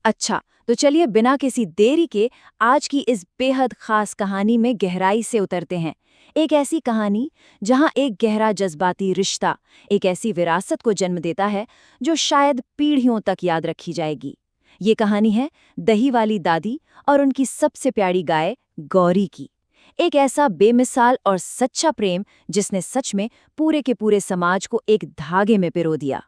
अच्छा, तो चलिए बिना किसी देरी के आज की इस बेहद खास कहानी में गहराई से उतरते हैं। एक ऐसी कहानी जहां एक गहरा जज्बाती रिश्ता एक ऐसी विरासत को जन्म देता है जो शायद पीढ़ियों तक याद रखी जाएगी। ये कहानी है दही वाली दादी और उनकी सबसे प्यारी गाय गौरी की। एक ऐसा बेमिसाल और सच्चा प्रेम जिसने सच में पूरे के पूरे समाज को एक धागे में पिरो दिया।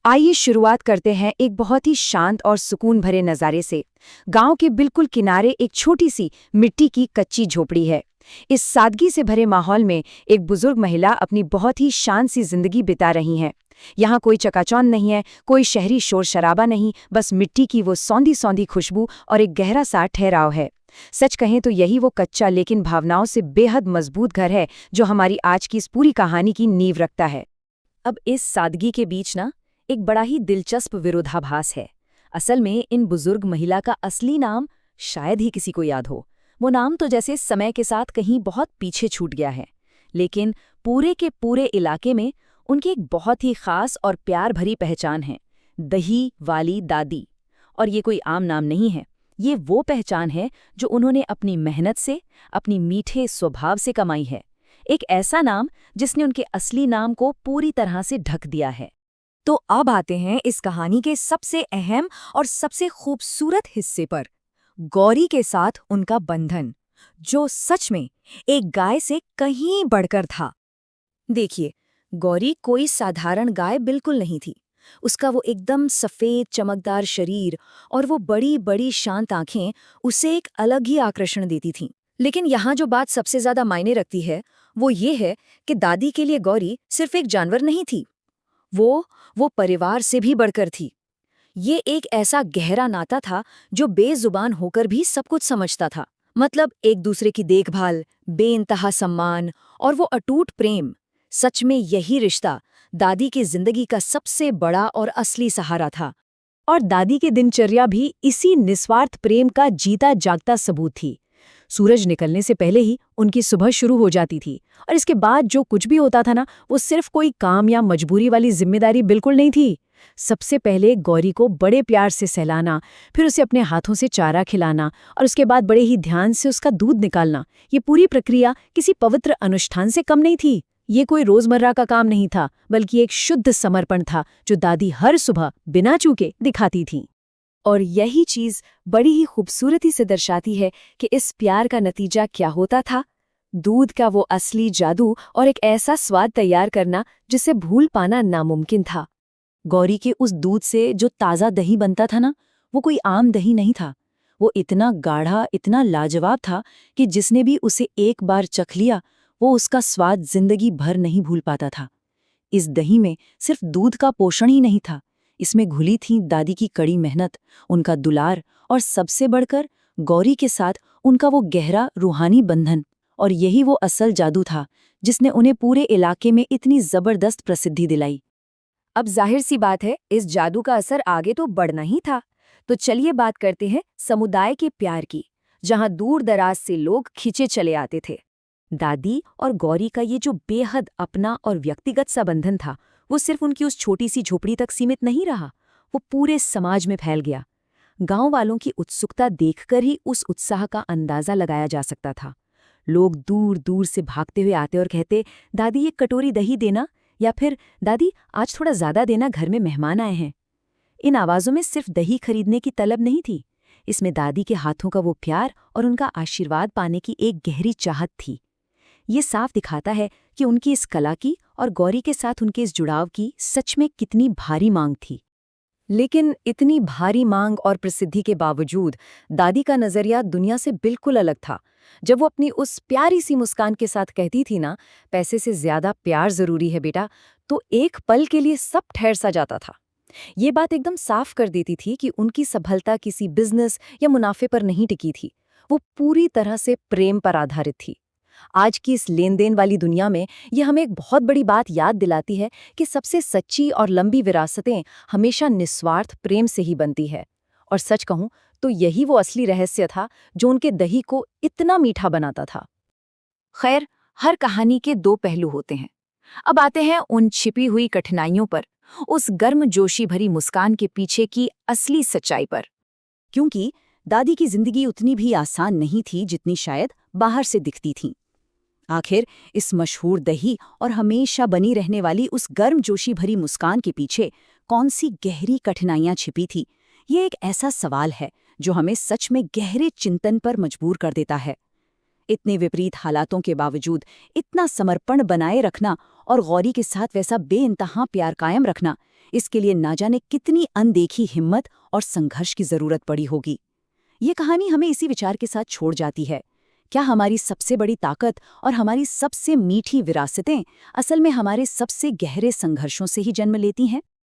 आइए शुरुआत करते हैं एक बहुत ही शांत और सुकून भरे नज़ारे से। गांव के बिल्कुल किनारे एक छोटी सी मिट्टी की कच्ची झोपड़ी है। इस सादगी से भरे माहौल में एक बुजुर्ग महिला अपनी बहुत ही शांत सी जिंदगी बिता रही हैं। यहाँ कोई चकाचौंध नहीं है, कोई शहरी शोर शराबा नहीं, बस मिट्टी की वो सौंधी सौंधी खुशबू और एक गहरा सा ठहराव है। सच कहें तो यही वो कच्चा लेकिन भावनाओं से बेहद मजबूत घर है जो हमारी आज की इस पूरी कहानी की नींव रखता है। अब इस सादगी के बीच ना एक बड़ा ही दिलचस्प विरोधाभास है। असल में इन बुजुर्ग महिला का असली नाम शायद ही किसी को याद हो। वो नाम तो जैसे समय के साथ कहीं बहुत पीछे छूट गया है, लेकिन पूरे के पूरे इलाके में उनकी एक बहुत ही खास और प्यार भरी पहचान है, दही वाली दादी। और ये कोई आम नाम नहीं है, ये वो पहचान है जो उन्होंने अपनी मेहनत से, अपनी मीठे स्वभाव से कमाई है। एक ऐसा नाम जिसने उनके असली नाम को पूरी तरह से ढक दिया है। तो अब आते हैं इस कहानी के सबसे अहम और सबसे खूबसूरत हिस्से पर, गौरी के साथ उनका बंधन, जो सच में एक गाय से कहीं बढ़कर था। देखिए, गौरी कोई साधारण गाय बिल्कुल नहीं थी। उसका वो एकदम सफ़ेद चमकदार शरीर और वो बड़ी बड़ी शांत आंखें उसे एक अलग ही आकर्षण देती थीं। लेकिन यहाँ जो बात सबसे ज़्यादा मायने रखती है, वो ये है कि दादी के लिए गौरी सिर्फ एक जानवर नहीं थी, वो परिवार से भी बढ़कर थी। ये एक ऐसा गहरा नाता था जो बेजुबान होकर भी सब कुछ समझता था। मतलब एक दूसरे की देखभाल, बेइंतहा सम्मान और वो अटूट प्रेम। सच में यही रिश्ता दादी की जिंदगी का सबसे बड़ा और असली सहारा था। और दादी की दिनचर्या भी इसी निस्वार्थ प्रेम का जीता जागता सबूत थी। सूरज निकलने से पहले ही उनकी सुबह शुरू हो जाती थी, और इसके बाद जो कुछ भी होता था ना, वो सिर्फ कोई काम या मजबूरी वाली जिम्मेदारी बिल्कुल नहीं थी। सबसे पहले गौरी को बड़े प्यार से सहलाना, फिर उसे अपने हाथों से चारा खिलाना और उसके बाद बड़े ही ध्यान से उसका दूध निकालना, ये पूरी प्रक्रिया किसी पवित्र अनुष्ठान से कम नहीं थी। ये कोई रोजमर्रा का काम नहीं था, बल्कि एक शुद्ध समर्पण था जो दादी हर सुबह बिना चूके दिखाती थी। और यही चीज बड़ी ही खूबसूरती से दर्शाती है कि इस प्यार का नतीजा क्या होता था। दूध का वो असली जादू और एक ऐसा स्वाद तैयार करना जिसे भूल पाना नामुमकिन था। गौरी के उस दूध से जो ताज़ा दही बनता था ना, वो कोई आम दही नहीं था। वो इतना गाढ़ा, इतना लाजवाब था कि जिसने भी उसे एक बार चख लिया, वो उसका स्वाद जिंदगी भर नहीं भूल पाता था। इस दही में सिर्फ दूध का पोषण ही नहीं था, इसमें घुली थी दादी की कड़ी मेहनत, उनका दुलार और सबसे बढ़कर गौरी के साथ उनका वो गहरा रूहानी बंधन। और यही वो असल जादू था जिसने उन्हें पूरे इलाके में इतनी जबरदस्त प्रसिद्धि दिलाई। अब जाहिर सी बात है, इस जादू का असर आगे तो बढ़ना ही था। तो चलिए बात करते हैं समुदाय के प्यार की, जहां दूर दराज से लोग खींचे चले आते थे। दादी और गौरी का ये जो बेहद अपना और व्यक्तिगत सा बंधन था, वो सिर्फ उनकी उस छोटी सी झोपड़ी तक सीमित नहीं रहा, वो पूरे समाज में फैल गया। गांव वालों की उत्सुकता देखकर ही उस उत्साह का अंदाजा लगाया जा सकता था। लोग दूर दूर से भागते हुए आते और कहते, दादी एक कटोरी दही देना, या फिर दादी आज थोड़ा ज्यादा देना, घर में मेहमान आए हैं। इन आवाज़ों में सिर्फ दही खरीदने की तलब नहीं थी, इसमें दादी के हाथों का वो प्यार और उनका आशीर्वाद पाने की एक गहरी चाहत थी। ये साफ दिखाता है कि उनकी इस कला की और गौरी के साथ उनके इस जुड़ाव की सच में कितनी भारी मांग थी। लेकिन इतनी भारी मांग और प्रसिद्धि के बावजूद दादी का नजरिया दुनिया से बिल्कुल अलग था। जब वो अपनी उस प्यारी सी मुस्कान के साथ कहती थी ना, पैसे से ज्यादा प्यार जरूरी है बेटा, तो एक पल के लिए सब ठहर सा जाता था। ये बात एकदम साफ कर देती थी कि उनकी सफलता किसी बिजनेस या मुनाफे पर नहीं टिकी थी, वो पूरी तरह से प्रेम पर आधारित थी। आज की इस लेन देन वाली दुनिया में यह हमें एक बहुत बड़ी बात याद दिलाती है कि सबसे सच्ची और लंबी विरासतें हमेशा निस्वार्थ प्रेम से ही बनती है। और सच कहूं तो यही वो असली रहस्य था जो उनके दही को इतना मीठा बनाता था। खैर, हर कहानी के दो पहलू होते हैं। अब आते हैं उन छिपी हुई कठिनाइयों पर, उस गर्मजोशी भरी मुस्कान के पीछे की असली सच्चाई पर। क्योंकि दादी की जिंदगी उतनी भी आसान नहीं थी जितनी शायद बाहर से दिखती थी। आखिर इस मशहूर दही और हमेशा बनी रहने वाली उस गर्मजोशी भरी मुस्कान के पीछे कौन सी गहरी कठिनाइयां छिपी थी? ये एक ऐसा सवाल है जो हमें सच में गहरे चिंतन पर मजबूर कर देता है। इतने विपरीत हालातों के बावजूद इतना समर्पण बनाए रखना और गौरी के साथ वैसा बेइंतहा प्यार कायम रखना, इसके लिए ना जाने कितनी अनदेखी हिम्मत और संघर्ष की जरूरत पड़ी होगी। ये कहानी हमें इसी विचार के साथ छोड़ जाती है। क्या हमारी सबसे बड़ी ताकत और हमारी सबसे मीठी विरासतें असल में हमारे सबसे गहरे संघर्षों से ही जन्म लेती हैं?